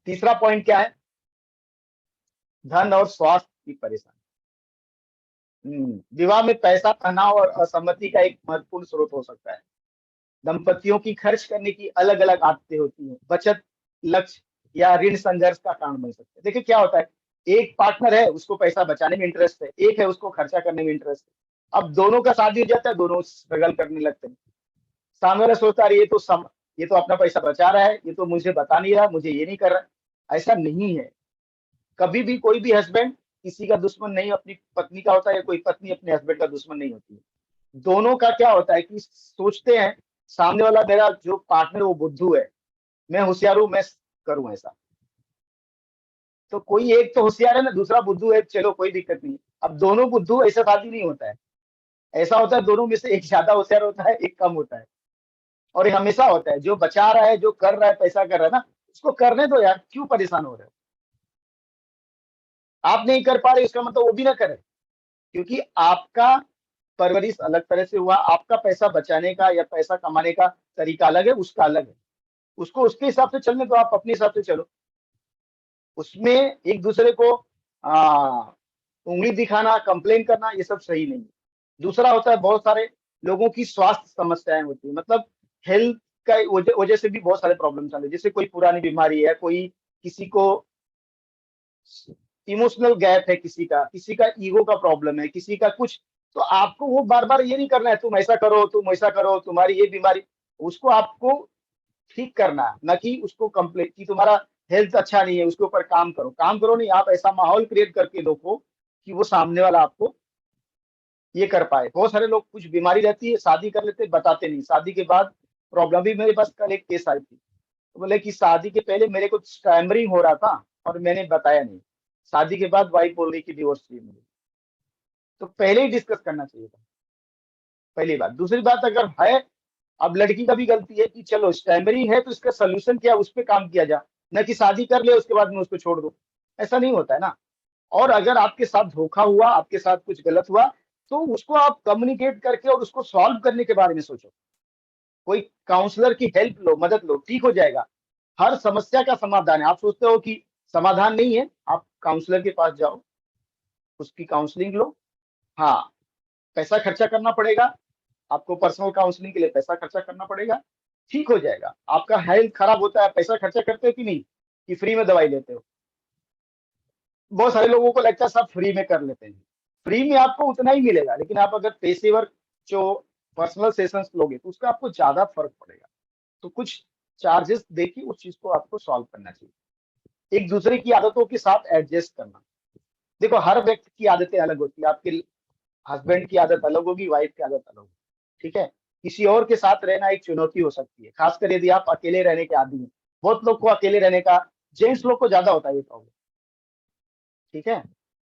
तीसरा पॉइंट क्या है? धन और स्वास्थ्य की परेशानी। विवाह में पैसा, तनाव और असहमति का एक महत्वपूर्ण स्रोत हो सकता है। दंपतियों की खर्च करने की अलग अलग आदतें होती हैं। बचत, लक्ष्य या ऋण संघर्ष का कारण बन सकते हैं। देखिए क्या होता है, एक पार्टनर है, उसको पैसा बचाने में इंटरेस्ट है, एक है उसको खर्चा करने में इंटरेस्ट है। अब दोनों का शादी हो जाता है, दोनों स्ट्रगल करने लगते हैं। सामने वाला सोचता है ये तो अपना पैसा बचा रहा है, ये तो मुझे बता नहीं रहा, मुझे ये नहीं कर रहा। ऐसा नहीं है। कभी भी कोई भी हस्बैंड किसी का दुश्मन नहीं अपनी पत्नी का होता है, या कोई पत्नी अपने हस्बैंड का दुश्मन नहीं होती है। दोनों का क्या होता है कि सोचते हैं सामने वाला मेरा जो पार्टनर वो बुद्धू है, मैं होशियार हूं, मैं करूं ऐसा। तो कोई एक तो होशियार है ना, दूसरा बुद्धू है, चलो कोई दिक्कत नहीं। अब दोनों बुद्धू ऐसा शादी नहीं होता है। ऐसा होता है दोनों में से एक ज्यादा होशियार होता है, एक कम होता है। और ये हमेशा होता है, जो बचा रहा है, जो कर रहा है, पैसा कर रहा है ना, उसको करने दो यार, क्यों परेशान हो रहे हो? आप नहीं कर पा रहे इसका मतलब वो भी ना करे। क्योंकि आपका परवरिश अलग तरह से हुआ, आपका पैसा बचाने का या पैसा कमाने का तरीका अलग है, उसका अलग है। उसको उसके हिसाब से चलने दो, आप अपने हिसाब से चलो। उसमें एक दूसरे को आ, उंगली दिखाना, कंप्लेन करना, ये सब सही नहीं है। दूसरा होता है, बहुत सारे लोगों की स्वास्थ्य समस्याएं होती है, मतलब हेल्थ का वजह से भी बहुत सारे प्रॉब्लम चल रहे हैं। जैसे कोई पुरानी बीमारी है, कोई किसी को इमोशनल गैप है, किसी का ईगो का प्रॉब्लम है, किसी का कुछ। तो आपको वो बार बार ये नहीं करना है, तुम ऐसा करो, तुम ऐसा करो, तुम्हारी ये बीमारी। उसको आपको ठीक करना है, ना कि उसको कंप्लेन कि तुम्हारा हेल्थ अच्छा नहीं है, उसके ऊपर काम करो नहीं, आप ऐसा माहौल क्रिएट करके देखो कि वो सामने वाला आपको ये कर पाए। बहुत सारे लोग, कुछ बीमारी रहती है, शादी कर लेते, बताते नहीं, शादी के बाद प्रॉब्लम। भी मेरे पास कल एक केस आई थी, तो बोले कि शादी के पहले मेरे को स्टैमरिंग हो रहा था और मैंने बताया नहीं। शादी के बाद वाइफ बोल रही कि डिवोर्स चाहिए मुझे। तो पहले ही डिस्कस करना चाहिए था, पहली बात। दूसरी बात, अगर है, अब लड़की का भी गलती है कि चलो स्टैमरिंग है तो इसका सोल्यूशन क्या, उस पर काम किया जा, न कि शादी कर ले उसके बाद में उसको छोड़ दो। ऐसा नहीं होता है ना। और अगर आपके साथ धोखा हुआ, आपके साथ कुछ गलत हुआ, तो उसको आप कम्युनिकेट करके और उसको सॉल्व करने के बारे में सोचो। कोई काउंसलर की हेल्प लो, मदद लो, ठीक हो जाएगा। हर समस्या का समाधान है। आप सोचते हो कि समाधान नहीं है, आप काउंसलर के पास जाओ, उसकी काउंसलिंग लो। हाँ, पैसा खर्चा करना पड़ेगा, आपको पर्सनल काउंसलिंग के लिए पैसा खर्चा करना पड़ेगा, ठीक हो जाएगा। आपका हेल्थ खराब होता है, पैसा खर्चा करते हो कि नहीं, कि फ्री में दवाई लेते हो? बहुत सारे लोगों को लगता है सब फ्री में कर लेते हैं। फ्री में आपको उतना ही मिलेगा, लेकिन आप अगर पेशेवर जो पर्सनल सेशंस लोगे तो उसका आपको ज्यादा फर्क पड़ेगा। तो कुछ चार्जेस देके उस चीज को आपको सॉल्व करना चाहिए। एक दूसरे की आदतों के साथ एडजस्ट करना। देखो, हर व्यक्ति की आदतें अलग होती है। आपके हस्बैंड की आदत अलग होगी, वाइफ की आदत अलग होगी, ठीक है। किसी और के साथ रहना एक चुनौती हो सकती है, खासकर यदि आप अकेले रहने के आदी हैं। बहुत लोग को अकेले रहने का, जेंट्स लोग को ज्यादा होता है ये प्रॉब्लम, ठीक है।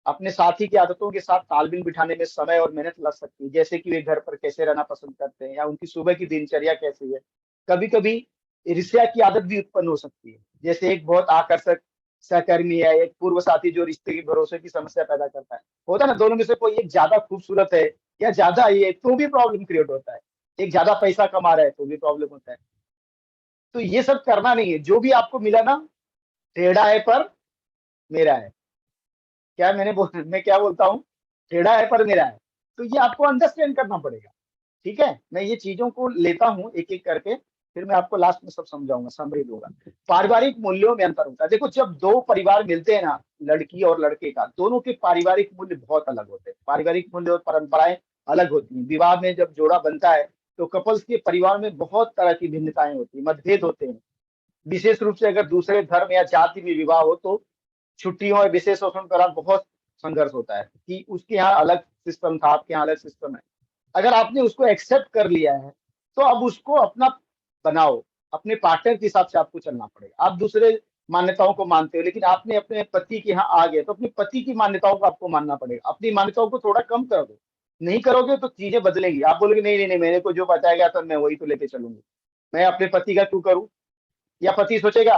अपने साथी की आदतों के साथ तालमेल बिठाने में समय और मेहनत लग सकती है, जैसे कि वे घर पर कैसे रहना पसंद करते हैं या उनकी सुबह की दिनचर्या कैसी है। कभी कभी ईर्ष्या की आदत भी उत्पन्न हो सकती है, जैसे एक बहुत आकर्षक सहकर्मी है, एक पूर्व साथी जो रिश्ते की भरोसे की समस्या पैदा करता है। होता है ना, दोनों में से कोई एक ज्यादा खूबसूरत है या ज्यादा ये, तो भी प्रॉब्लम क्रिएट होता है। एक ज्यादा पैसा कमा रहा है तो भी प्रॉब्लम होता है। तो ये सब करना नहीं है। जो भी आपको मिला ना, टेढ़ा है पर मेरा है। मैं क्या बोलता हूँ, टेढ़ा है पर मेरा है। तो ये आपको अंडरस्टैंड करना पड़ेगा, ठीक है। मैं ये चीजों को लेता हूँ एक एक करके, फिर मैं आपको लास्ट में सब समझाऊंगा, समरी दूंगा। पारिवारिक मूल्यों में अंतर होता है। देखो, जब दो परिवार मिलते हैं ना, लड़की और लड़के का, दोनों के पारिवारिक मूल्य बहुत अलग होते हैं। पारिवारिक मूल्य और परंपराएं अलग होती हैं। विवाह में जब जोड़ा बनता है तो कपल्स के परिवार में बहुत तरह की भिन्नताएं होती हैं, मतभेद होते हैं। विशेष रूप से अगर दूसरे धर्म या जाति में विवाह हो तो छुट्टियों और विशेष अवसरों के दौरान बहुत संघर्ष होता है कि उसके यहाँ अलग सिस्टम था, आपके यहाँ अलग सिस्टम है। अगर आपने उसको एक्सेप्ट कर लिया है तो अब उसको अपना बनाओ। अपने पार्टनर के हिसाब से आपको चलना पड़ेगा। आप दूसरे मान्यताओं को मानते हो, लेकिन आपने अपने पति के यहाँ आ गए तो अपने पति की मान्यताओं को आपको मानना पड़ेगा। अपनी मान्यताओं को थोड़ा कम कर दो। नहीं करोगे तो चीजें बदलेंगी। आप बोलोगे नहीं नहीं नहीं, मेरे को जो बताया गया था मैं वही तो लेके चलूंगी, मैं अपने पति का क्यों करूं? या पति सोचेगा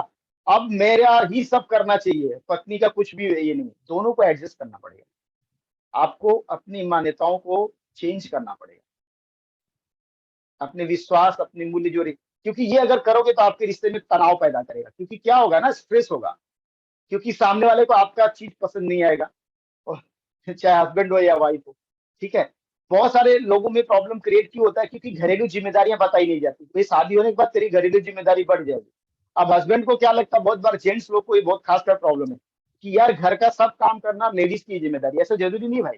अब मेरा ही सब करना चाहिए, पत्नी का कुछ भी ये नहीं। दोनों को एडजस्ट करना पड़ेगा। आपको अपनी मान्यताओं को चेंज करना पड़ेगा, अपने विश्वास, अपने मूल्य जो क्योंकि ये अगर करोगे तो आपके रिश्ते में तनाव पैदा करेगा। क्योंकि क्या होगा ना, स्ट्रेस होगा। क्योंकि सामने वाले को आपका चीज पसंद नहीं आएगा, और चाहे हस्बैंड हो या वाइफ हो, ठीक है। बहुत सारे लोगों में प्रॉब्लम क्रिएट क्यों होता है, क्योंकि घरेलू जिम्मेदारियां बताई नहीं जाती। तो ये शादी होने के बाद तेरी घरेलू जिम्मेदारी बढ़ जाएगी। अब हस्बैंड को क्या लगता है, बहुत बार जेंट्स लोग को ये बहुत खासकर प्रॉब्लम है कि यार घर का सब काम करना लेडीज की जिम्मेदारी। ऐसा जरूरी नहीं भाई,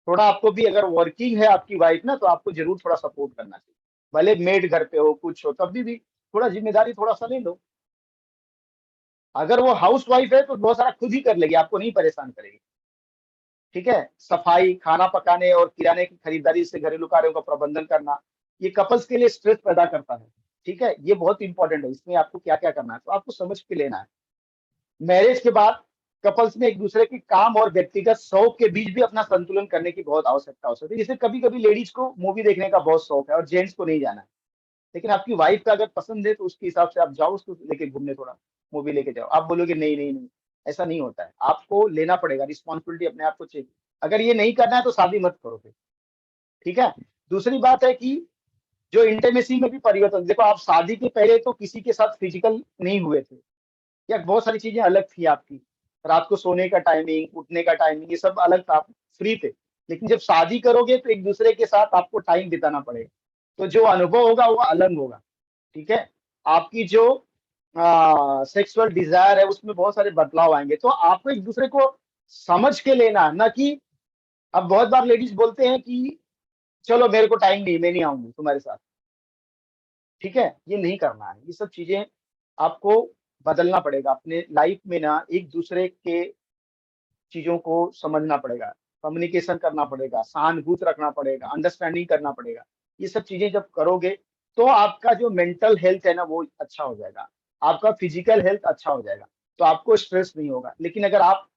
थोड़ा आपको भी, अगर वर्किंग है आपकी वाइफ ना, तो आपको जरूर थोड़ा सपोर्ट करना चाहिए। भले मेड घर पे हो, कुछ हो, तब भी थोड़ा जिम्मेदारी थोड़ा सा ले लो। अगर वो हाउस वाइफ है तो बहुत सारा खुद ही कर लेगी, आपको नहीं परेशान करेगी, ठीक है। सफाई, खाना पकाने और किराने की खरीदारी से घरेलू कार्यों का प्रबंधन करना, ये कपल्स के लिए स्ट्रेस पैदा करता है, ठीक है। ये बहुत इंपॉर्टेंट है, इसमें आपको क्या क्या करना है तो आपको समझ के लेना है। मैरिज के बाद कपल्स में एक दूसरे के काम और व्यक्तिगत शौक के बीच भी अपना संतुलन करने की बहुत आवश्यकता हो सकती है। जैसे कभी कभी लेडीज को मूवी देखने का बहुत शौक है और जेंट्स को नहीं जाना है, लेकिन आपकी वाइफ का अगर पसंद है तो उसके हिसाब से आप जाओ, उसको लेके घूमने, थोड़ा मूवी लेके जाओ। आप बोलोगे नहीं नहीं नहीं, ऐसा नहीं होता है, आपको लेना पड़ेगा रिस्पॉन्सिबिलिटी, अपने आप को चेक। अगर ये नहीं करना है तो शादी मत करो फिर, ठीक है। दूसरी बात है कि जो इंटीमेसी में भी परिवर्तन, देखो आप शादी के पहले तो किसी के साथ फिजिकल नहीं हुए थे, या बहुत सारी चीजें अलग थी आपकी, रात को सोने का टाइमिंग, उठने का टाइमिंग, ये सब अलग था, आप फ्री थे। लेकिन जब शादी करोगे तो एक दूसरे के साथ आपको टाइम बिताना पड़ेगा, तो जो अनुभव होगा वो अलग होगा, ठीक है। आपकी जो सेक्सुअल डिजायर है उसमें बहुत सारे बदलाव आएंगे, तो आपको एक दूसरे को समझ के लेना है ना। कि अब बहुत बार लेडीज बोलते हैं कि चलो मेरे को टाइम नहीं, मैं नहीं आऊंगी तुम्हारे साथ, ठीक है। ये नहीं करना है, ये सब चीजें आपको बदलना पड़ेगा अपने लाइफ में ना। एक दूसरे के चीजों को समझना पड़ेगा, कम्युनिकेशन करना पड़ेगा, सहानुभूति रखना पड़ेगा, अंडरस्टैंडिंग करना पड़ेगा। ये सब चीजें जब करोगे तो आपका जो मेंटल हेल्थ है ना वो अच्छा हो जाएगा, आपका फिजिकल हेल्थ अच्छा हो जाएगा, तो आपको स्ट्रेस नहीं होगा। लेकिन अगर आप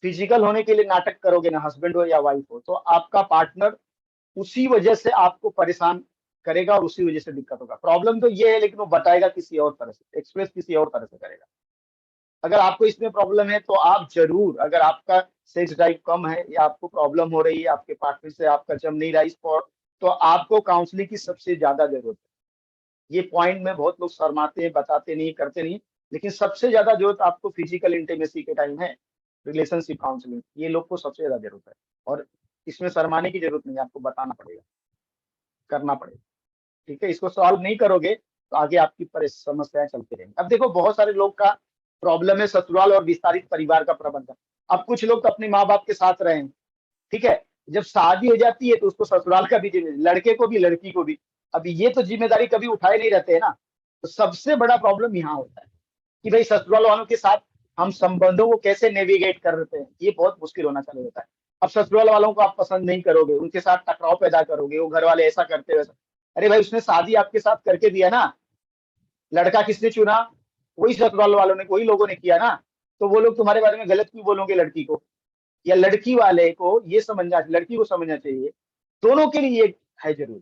फिजिकल होने के लिए नाटक करोगे ना, हस्बैंड हो या वाइफ हो, तो आपका पार्टनर उसी वजह से आपको परेशान करेगा और उसी वजह से दिक्कत होगा। प्रॉब्लम तो ये है, लेकिन वो बताएगा किसी और तरह से, एक्सप्रेस किसी और तरह से करेगा। अगर आपको इसमें प्रॉब्लम है तो आप जरूर, अगर आपका सेक्स ड्राइव कम है या आपको प्रॉब्लम हो रही है, आपके पार्टनर से आपका जम नहीं रहा इस पर, तो आपको काउंसलिंग की सबसे ज्यादा जरूरत है। ये पॉइंट में बहुत लोग शर्माते हैं, बताते नहीं, करते नहीं, लेकिन सबसे ज्यादा जरूरत आपको फिजिकल इंटीमेसी के टाइम है, रिलेशनशिप काउंसलिंग, ये लोग को सबसे ज्यादा जरूरत है। और इसमें शर्माने की जरूरत नहीं है, आपको बताना पड़ेगा, करना पड़ेगा, ठीक है। इसको सॉल्व नहीं करोगे तो आगे आपकी समस्याएं चलती रहेंगी। अब देखो बहुत सारे लोग का प्रॉब्लम है ससुराल और विस्तारित परिवार का प्रबंधन। अब कुछ लोग तो अपने माँ बाप के साथ रहे, ठीक है। जब शादी हो जाती है तो उसको ससुराल का भी जिम्मेदारी, लड़के को भी लड़की को भी। अब ये तो जिम्मेदारी कभी उठाए नहीं रहते हैं ना, तो सबसे बड़ा प्रॉब्लम यहाँ होता है कि भाई ससुराल वालों के साथ हम संबंधों को कैसे नेविगेट कर रहे हैं, ये बहुत मुश्किल होना चालू होता है। अब ससुराल वालों को आप पसंद नहीं करोगे, उनके साथ टकराव पैदा करोगे, वो घर वाले ऐसा करते वैसा। अरे भाई उसने शादी आपके साथ करके दिया ना, लड़का किसने चुना, वही ससुराल वालों ने, वही लोगों ने किया ना। तो वो लोग तुम्हारे बारे में गलत क्यों बोलोगे लड़की को, या लड़की वाले को ये समझना, लड़की को समझना चाहिए, दोनों के लिए ये है जरूरी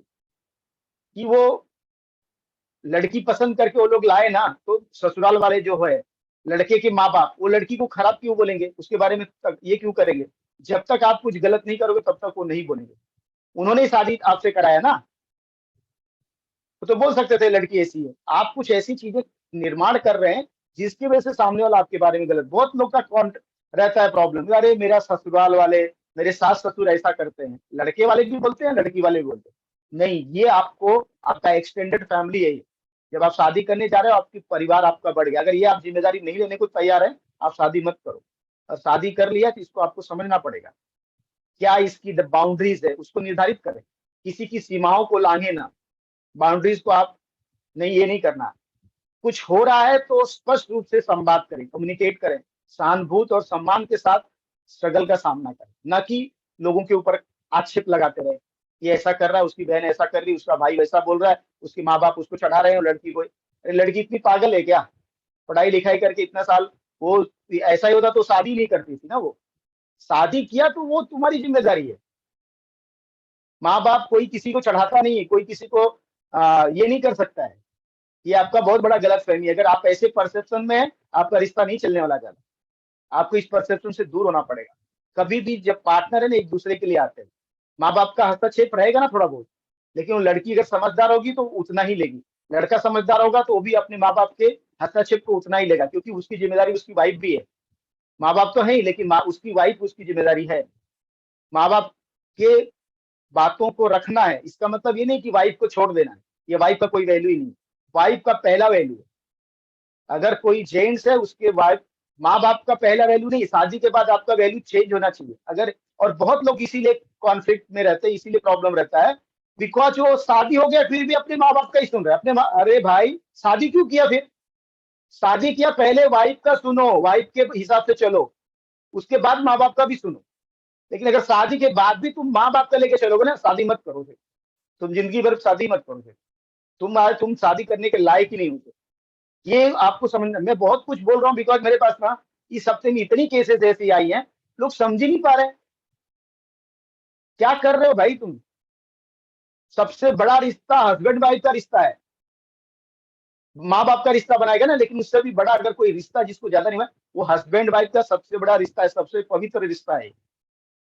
कि वो लड़की पसंद करके वो लोग लाए ना, तो ससुराल वाले जो है, लड़के के माँ बाप, वो लड़की को खराब क्यों बोलेंगे, उसके बारे में ये क्यों करेंगे। जब तक आप कुछ गलत नहीं करोगे तब तक वो नहीं बोलेंगे, उन्होंने ही शादी आपसे कराया ना। तो बोल सकते थे लड़की ऐसी है, आप कुछ ऐसी चीजें निर्माण कर रहे हैं जिसकी वजह से सामने वाला आपके बारे में गलत। बहुत लोग का कौन रहता है प्रॉब्लम, अरे मेरा ससुराल वाले, मेरे सास ससुर ऐसा करते हैं, लड़के वाले भी बोलते हैं, लड़की वाले भी बोलते हैं। नहीं, ये आपको, आपका एक्सटेंडेड फैमिली है ये। जब आप शादी करने जा रहे हो, आपकी परिवार आपका बढ़ गया, अगर ये आप जिम्मेदारी नहीं लेने को तैयार है, आप शादी मत करो। और शादी कर लिया तो इसको आपको समझना पड़ेगा, क्या इसकी बाउंड्रीज है उसको निर्धारित करें, किसी की सीमाओं को लांघे ना, बाउंड्रीज को आप नहीं, ये नहीं करना। कुछ हो रहा है तो स्पष्ट रूप से संवाद करें, कम्युनिकेट करें, सहानुभूति और सम्मान के साथ स्ट्रगल का सामना करें, ना कि लोगों के ऊपर आक्षेप लगाते रहे। ये ऐसा कर रहा है, उसकी बहन ऐसा कर रही है, उसका भाई वैसा बोल रहा है, उसके माँ बाप उसको चढ़ा रहे हैं, और लड़की को, अरे लड़की इतनी पागल है क्या, पढ़ाई लिखाई करके इतना साल, वो ऐसा ही होता तो शादी नहीं करती थी ना। वो शादी किया तो वो तुम्हारी जिम्मेदारी है। माँ बाप कोई किसी को चढ़ाता नहीं है, कोई किसी को ये नहीं कर सकता है। ये आपका बहुत बड़ा गलत फहमी है। अगर आप ऐसे परसेप्शन में हैं, आपका रिश्ता नहीं चलने वाला ज्यादा, आपको इस परसेप्शन से दूर होना पड़ेगा। कभी भी जब पार्टनर है ना, एक दूसरे के लिए आते हैं, माँ बाप का हस्तक्षेप रहेगा ना थोड़ा बहुत, लेकिन वो लड़की अगर समझदार होगी तो उतना ही लेगी, लड़का समझदार होगा तो वो भी अपने माँ बाप के हस्तक्षेप को उतना ही लेगा, क्योंकि उसकी जिम्मेदारी उसकी वाइफ भी है। माँ बाप तो है ही, लेकिन माँ उसकी वाइफ उसकी जिम्मेदारी है। माँ बाप के बातों को रखना है, इसका मतलब ये नहीं कि वाइफ को छोड़ देना है, ये वाइफ का कोई वैल्यू ही नहीं। वाइफ का पहला वैल्यू है। अगर कोई जेंट्स है, उसके वाइफ, माँ बाप का पहला वैल्यू नहीं, शादी के बाद आपका वैल्यू चेंज होना चाहिए। अगर, और बहुत लोग इसीलिए कॉन्फ्लिक्ट में रहते हैं, इसीलिए प्रॉब्लम रहता है, बिकॉज वो शादी हो गया फिर भी अपने माँ बाप का ही सुन रहे हैं। अरे भाई, शादी क्यों किया फिर? शादी किया, पहले वाइफ का सुनो, वाइफ के हिसाब से चलो, उसके बाद माँ बाप का भी सुनो। लेकिन अगर शादी के बाद भी तुम माँ बाप का लेके चलोगे ना, शादी मत करो फिर। तुम जिंदगी भर शादी मत करो फिर। तुम शादी करने के लायक ही नहीं होते। ये आपको समझना, मैं बहुत कुछ बोल रहा हूँ बिकॉज मेरे पास ना इस हफ्ते में इतनी केसेस ऐसी आई हैं, लोग समझ ही नहीं पा रहे हैं। क्या कर रहे हो भाई तुम? सबसे बड़ा रिश्ता हस्बैंड वाइफ का रिश्ता है। माँ बाप का रिश्ता बनाएगा ना, लेकिन उससे भी बड़ा अगर कोई रिश्ता जिसको ज्यादा नहीं है, वो हस्बैंड वाइफ का सबसे बड़ा रिश्ता है, सबसे पवित्र रिश्ता है।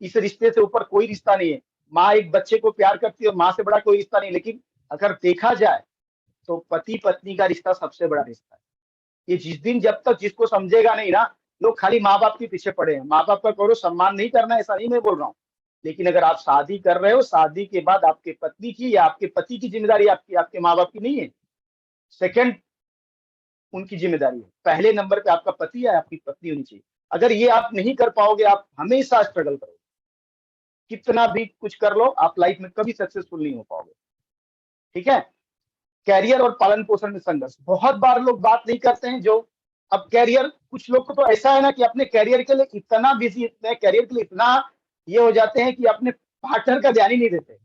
इस रिश्ते से ऊपर कोई रिश्ता नहीं है। माँ एक बच्चे को प्यार करती है, माँ से बड़ा कोई रिश्ता नहीं। लेकिन अगर देखा जाए तो पति पत्नी का रिश्ता सबसे बड़ा रिश्ता है। ये जिस दिन जब तक जिसको समझेगा नहीं ना, लोग खाली माँ बाप के पीछे पड़े हैं। माँ बाप का करो सम्मान नहीं करना, ऐसा नहीं मैं बोल रहा हूँ। लेकिन अगर आप शादी कर रहे हो, शादी के बाद आपके पत्नी की या आपके पति की जिम्मेदारी आपकी, आपके माँ बाप की नहीं है। सेकंड उनकी जिम्मेदारी है। पहले नंबर पे आपका पति या आपकी पत्नी होनी चाहिए। अगर ये आप नहीं कर पाओगे, आप हमेशा स्ट्रगल करोगे। कितना भी कुछ कर लो, आप लाइफ में कभी सक्सेसफुल नहीं हो पाओगे। ठीक है? कैरियर और पालन पोषण में संघर्ष, बहुत बार लोग बात नहीं करते हैं। जो अब कैरियर, कुछ लोग को तो ऐसा है ना कि अपने कैरियर के लिए इतना बिजी, इतने कैरियर के लिए इतना ये हो जाते हैं कि अपने पार्टनर का ध्यान ही नहीं देते।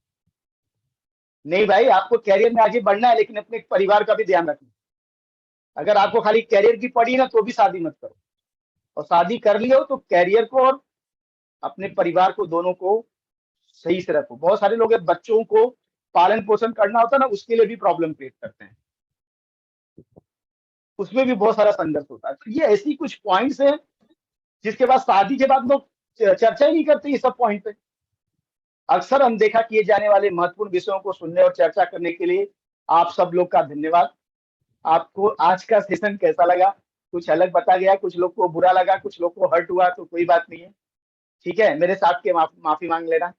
नहीं भाई, आपको कैरियर में आगे बढ़ना है, लेकिन अपने परिवार का भी ध्यान रखना। अगर आपको खाली कैरियर की पड़ी ना, तो भी शादी मत करो। और शादी कर लियो तो कैरियर को और अपने परिवार को, दोनों को सही से रखो। बहुत सारे लोग बच्चों को पालन पोषण करना होता है ना, उसके लिए भी प्रॉब्लम क्रिएट करते हैं। उसमें भी बहुत सारा संघर्ष होता है। तो ये ऐसी कुछ पॉइंट्स हैं जिसके बाद शादी के बाद लोग चर्चा ही नहीं करते ये सब पॉइंट पे। अक्सर अनदेखा किए जाने वाले महत्वपूर्ण विषयों को सुनने और चर्चा करने के लिए आप सब लोग का धन्यवाद। आपको आज का सेशन कैसा लगा? कुछ अलग बता गया, कुछ लोग को बुरा लगा, कुछ लोग को हर्ट हुआ, तो कोई बात नहीं है। ठीक है, मेरे साथ के माफी मांग लेना।